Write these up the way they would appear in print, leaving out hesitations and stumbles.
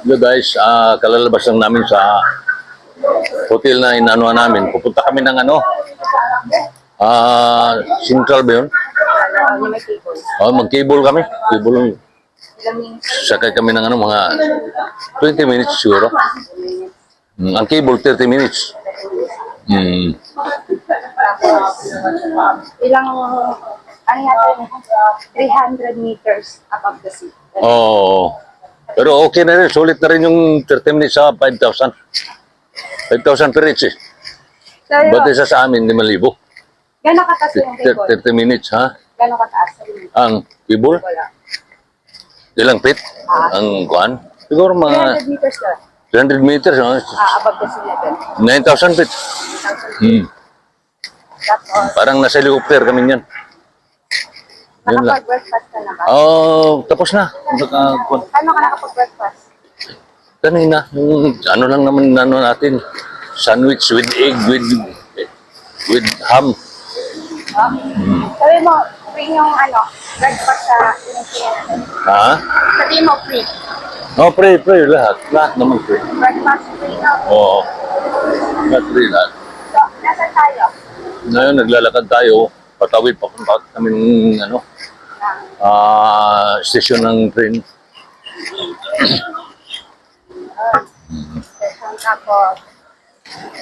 Hello guys, kalalabas lang namin sa hotel na inanuhan namin. Pupunta kami ng Central ba yun? Mag-cable kami. Cable, sakay kami ng mga 20 minutes siguro. Ang cable, 30 minutes. Ilang, ano yata yun, 300 meters above the sea. Oo. Pero okay na rin. Sulit na rin yung 30 minutes sa 5,000. 5,000 per each eh. So, yun, Ba't isa sa amin, 5,000? gano'ng kataas yung cable? 30 minutes, ha? Gano'ng kataas? Ang cable? Wala. Ilang feet? Ang kuhan? Siguro mga 300 meters ka. 300 meters, Above the sea level. 9,000 feet. Tapos, Parang nasa helicopter kami niyan. Yun lang. nakapag-breakfast ka na ba? Tapos na. Paano ka nakapag-breakfast? Kanina, yung lang naman natin. Sandwich with egg, with ham. Sabi mo, free yung breakfast sa Pilipinas. Ha? Sabi mo, free. Pre, lahat. Lahat naman pre. Breakfast free, no? Oo. Lahat pre, lahat. So, nasan tayo? Ngayon, naglalakad tayo. Patawid pa kami ng station ng train. Tapos,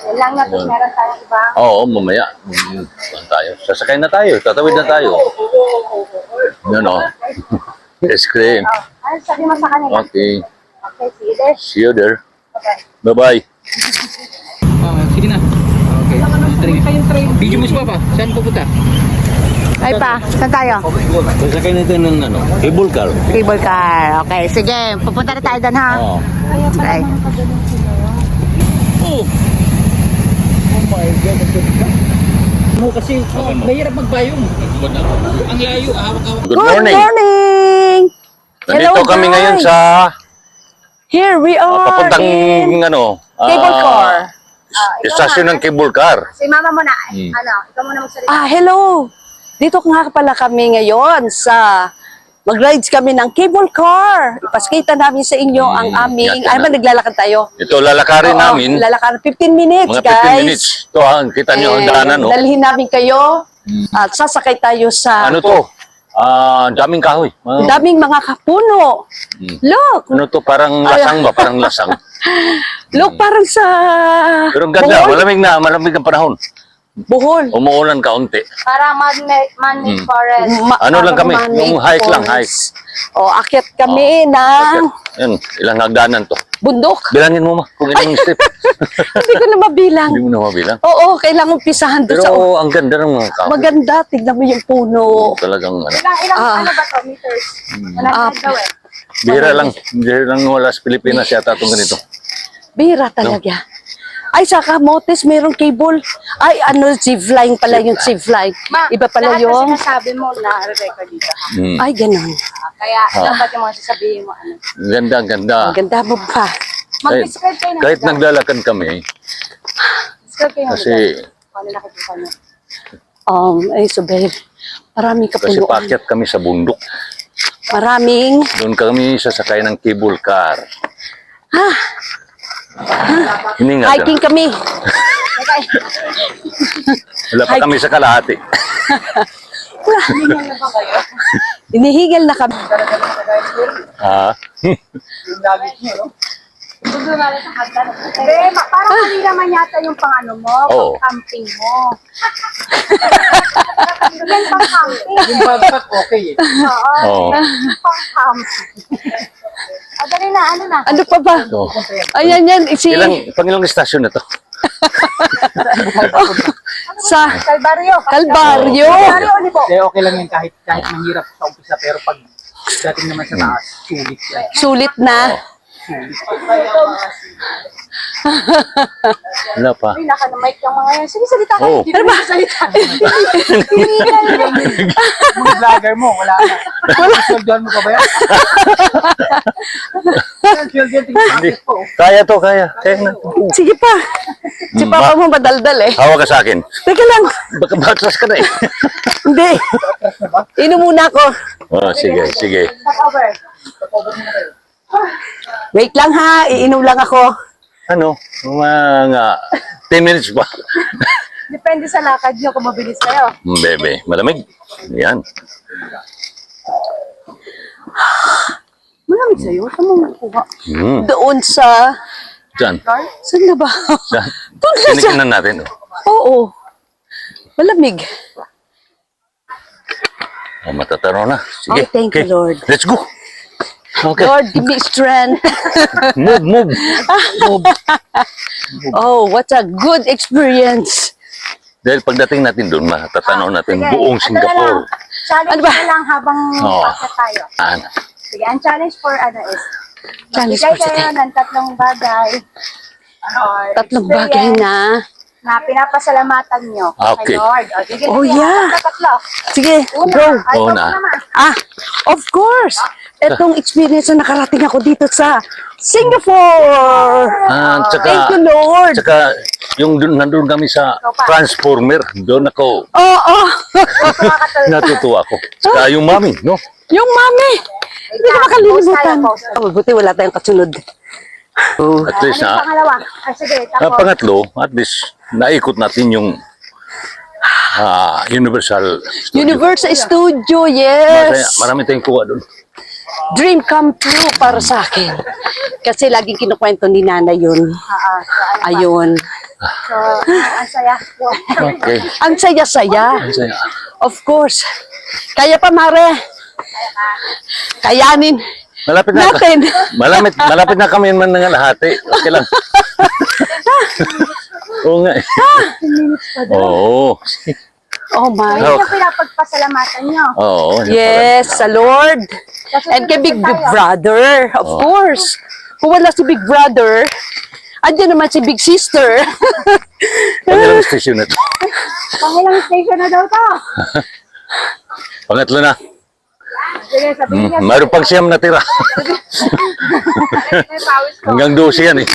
yun lang na, tapos meron tayong iba. Oo, mamaya. Tayo. Sasakay na tayo. Tatawid na tayo. Yan o. Ice cream. Ano sabi mo sa kanila? Okay. Okay, see you there. See you there. Okay. Bye-bye. Sige na. Okay. Video mo pa. Saan pupunta? Ay pa, saan tayo? Sasakay natin ng cable car. Cable car. Okay, sige. Pupunta na tayo doon, ha? Oo. Okay. Oh my God. Mo kasi mahirap magbayong. Ang layo, hawak-hawak. Good morning. morning! Nandito Hello, kami guys. ngayon sa Here we are papuntang in cable car. Istasyon ng cable car. Si mama mo na, ikaw muna magsalita. Hello! Dito nga pala kami ngayon sa mag-rides kami ng cable car. Ipaskita namin sa inyo ang aming, yan na. naglalakad tayo. Ito lalakarin namin. Lalakad 15 minutes, Mga 15 guys. minutes. Ito, kita nyo ang daanan, no? Dalhin namin kayo at sasakay tayo sa Ano to? Daming kahoy. ang daming mga kapuno. Look! Ano to? Parang lasang ba? Parang lasang. Look, parang sa Pero ang ganda. Bohol. Malamig ang panahon. Bohol. Umuulan kaunti. Para man-made forest. Ano lang kami? Parang Yung man-made hike lang, forest. Akyat kami ng Yan, ilang hagdanan to. bundok. Bilangin mo ma, kung ilang step. Hindi ko na mabilang. Hindi mo na mabilang. Oo, kailangan umpisahan doon sa... Pero ang ganda ng mga kahoy. Maganda, tignan mo yung puno. Talagang Ilang ano ba to, meters? 100 daw eh. bihira lang wala sa Pilipinas yata itong ganito. Bira talaga. Ay, sa Camotes, mayroong cable. Ay, zipline pala yung zipline. Iba pala lahat yung... na sinasabi mo na record dito. Ay, ganun. Kaya, dapat yung mga sasabihin mo, Ganda, ang ganda. Ang ganda mo pa. Mag-describe kayo ng Kahit lugar. naglalakad kami, Describe kayo ng kasi lugar. Paano nakikita niyo? Ay, Sobel. Maraming kasi kapunuan. paakyat kami sa bundok. Maraming... Doon kami sasakay ng cable car. Hininga ka. Hiking kami. Wala pa kami sa kalahati. Inihigal na kami. Ha? Parang hindi naman yata yung pang-ano mo, Oo. pang-camping mo. Yan pang-camping. Yung backpack okay eh. Oo. Pang-camping. Dali na, ano na? Ano pa ba? So, Ayan yan. Pangilang istasyon na to? Sa Calvario. Kalbaryo. Calvario, Olivo. Kaya okay lang yan kahit mahirap sa umpisa pero pag dating naman sa taas, sulit yan. Sulit na. Wala pa. Uy, naka-mic yung mga yan. Sige, salita ka. Oo. Hindi na salita. Mga vlogger mo, wala na. Sweldoan mo pa ba yan? Sweldoan, tingin po. Kaya to, kaya. Kaya na. Sige pa. Si Papa mo madaldal eh. Hawak ka sa akin. Teka lang. Baka matras ka na eh. Hindi. Inom muna ako. Oh, sige, sige. Stop over. Wait lang ha, iinom lang ako. Ano? Mga 10 minutes pa. Depende sa lakad nyo kung mabilis kayo. Bebe, malamig. Yan. Malamig sa'yo. Saan mo makuha? Doon sa... Diyan. Saan na ba? Diyan. Doon na sa... Tinikinan natin. Oo. Malamig. Oh, matataro na. Sige. Oh, thank you, Lord. Let's go. Okay. Lord, give me strength. Move. Oh, what a good experience. Dahil pagdating natin doon, matatanaw natin Sige, buong ito na Singapore. lang. Challenge Ano ba? na lang habang Oo. pasa tayo. Ano? Sige, ang challenge for ano is, Challenge magbigay for today. kayo ng 3 bagay or 3 bagay experience na. na pinapasalamatan nyo Okay. kay Lord. O, sige, Oh, sige, yeah. tatlo. Sige, Una, go. ay, ikaw Una. naman. Of course. Etong experience na nakarating ako dito sa Singapore. Tsaka, Thank you, Lord. Tsaka, yung nandun kami sa Transformer, doon ako, Oo. natutuwa ako. Tsaka yung mami, no? Yung mami. Hindi ko makalimutan. Post tayo, Oh, buti wala tayong kasunod. Oh. At least, Ano yung pangalawa? Ay, sige, tapos. pangatlo, at least, naikot natin yung Universal Studio. Universal Studio, Masaya, yes. marami tayong kuha doon. Dream come true para sa akin. Kasi laging kinukwento ni Nana yun. Ayun. So, ang saya. Okay. Ang saya-saya. Masaya. Of course. Kaya pa, Mare. Kayanin. Malapit na, Natin. malapit na kami man ng lahati. Okay lang. Oo nga. Oo. Oh my. Yun yung pinapagpasalamatan nyo. Oo. Yes, sa Lord. And kay Big Brother, of course. Kung wala si Big Brother, andyan naman si Big Sister. Pangilang station na to. Pangilang station na daw to. Pangatlo na. Sige, sabihin niya. Mayroon pang siyam na tira. May pawis ko. Hanggang 12 yan eh.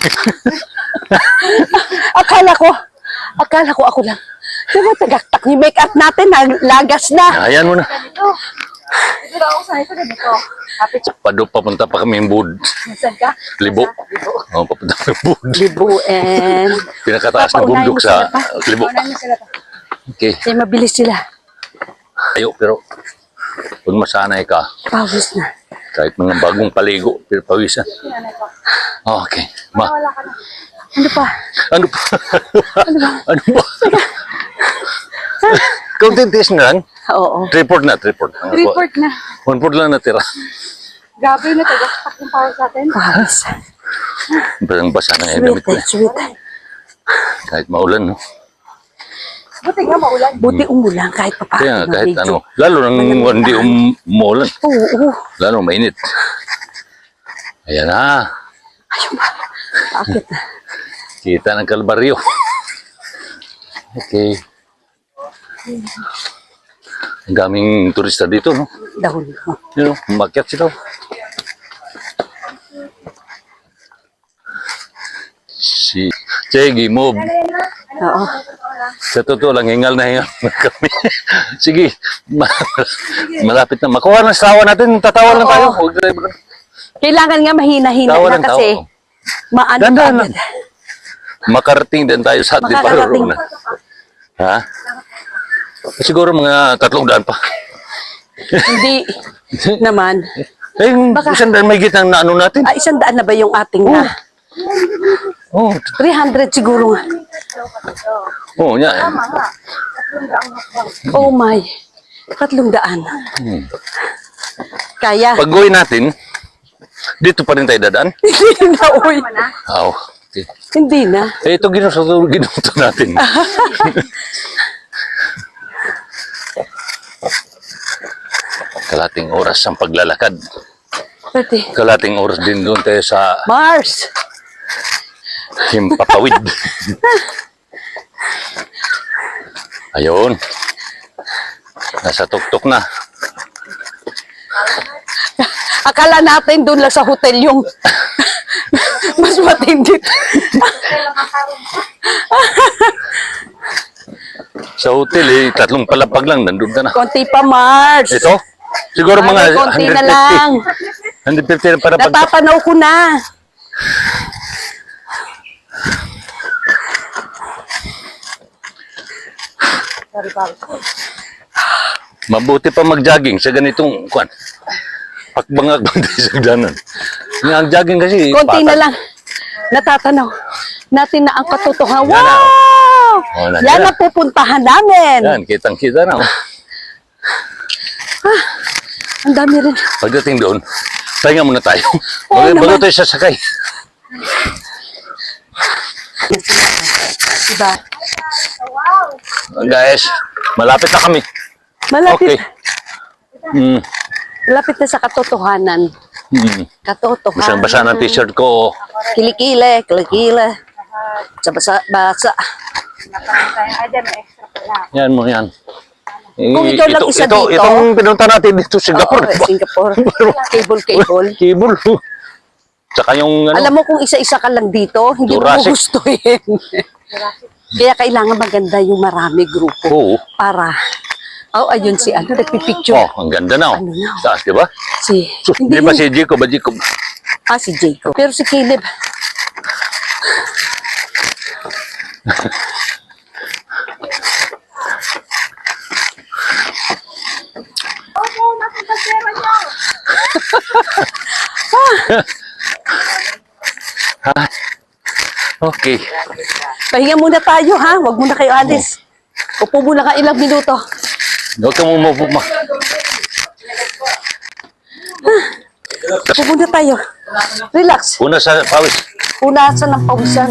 akala ko ako lang. Diba tagaktak ni make up natin, lagas na. Ayan mo na. Ganito. Dito daw ako sanay sa ganito. Kapit siya. Papunta pa kami yung Bud. Nasaan ka? Libo. Libo. Oo, papunta kami yung Bud. Libo and... Pinakataas na Papaunahin bundok mo sa sila pa. Libo. Unahin mo sila to. Okay. Kasi mabilis sila. Ayo, pero kung masanay ka, Pawis na. kahit mga bagong paligo, pero pawisan. Sinanay ko. Okay. Ma, Wala ka na. Ano pa? ano pa? Ano ba? Counting test na lang. Oo. Report na. Report na. 1 lang natira. Grabe na tagaktak yung power sa atin. Pawis. Parang basa na yung damit ko. Sweet. Kahit maulan, no? Buti nga maulan. Buti umulan kahit pa paano. Kaya nga, kahit medyo. ano. Lalo nang hindi umulan. Oo. Lalo mainit. Ayan na. Ayun ba? Bakit na? Kita ng Kalbaryo. Okay. Ang daming turista dito, no? Dahon. You know, umakyat sila. Sige, move. Oo. Sa totoo lang, hingal na hingal na kami. Sige, malapit na. Makuha na sa tawa natin, tatawa lang tayo. Huwag tayo. Kailangan nga mahina-hina Tawa na lang, kasi tawa. maano Dandan agad. lang. Makarating din tayo sa ating Makakarating. parurong na. Ha? Siguro mga 300 pa. Hindi naman. Eh, isang dahil may gitang na ano natin. 100 na ba yung ating na? Oh, 300 siguro nga. oh, yan. Oh my. 300. Kaya. Pag gawin natin, dito pa rin tayo dadaan. Hindi na, uy. Oh, okay. Hindi na. Eh, ito ginuto natin. Kalating oras ang paglalakad. Pwede. Kalating oras din doon tayo sa Mars. Himpapawid. Ayun. Nasa tuktok na. Akala natin doon lang sa hotel yung mas matindi. Sa hotel eh, 3 palapag lang, nandun ka na. Konti pa, Mars. Ito? Siguro mga Konti na 150. lang. 150 para pag... Natatanaw ko na. Mabuti pa mag-jogging sa ganitong kwan. Pakbangag bang sa danan. Ang jogging kasi Konti na patag. lang. Natatanaw natin na ang katotohanan. Yan na. Wow! Oh, nandiyan. Yan ang pupuntahan namin. Yan, kitang-kita na. Ang dami rin. Pagdating doon, pahinga muna tayo. Oo Bago naman. tayo sasakay. Diba? Guys, malapit na kami. Malapit. Okay. Hmm. Malapit na sa katotohanan. Hmm. Katotohanan. Basang-basa ng t-shirt ko. Kilikile, kilikile. Sa basa. Nakaroon tayo. Ay, dyan, may extra pala. Yan mo, yan. Kung ikaw lang isa dito. Itong pinunta natin dito, Singapore. Oo, Singapore. Cable. Cable. Tsaka yung ano, Alam mo kung isa-isa ka lang dito, hindi mo Jurassic. gustuhin. Kaya kailangan maganda yung marami grupo. Oo. Para, ayun si ano, nagpipicture. Oh, ang ganda na. Ano na? Taas, di ba? Si, Di ba si Jacob? si Jacob. Pero si Caleb, Opo, nasa pagkera niyo. Okay. pahinga muna tayo ha. Huwag muna kayo alis. Upo muna ka ilang minuto. Huwag ka mo Upo muna tayo. Relax. Una sa pawis. Punasan ng pawisan.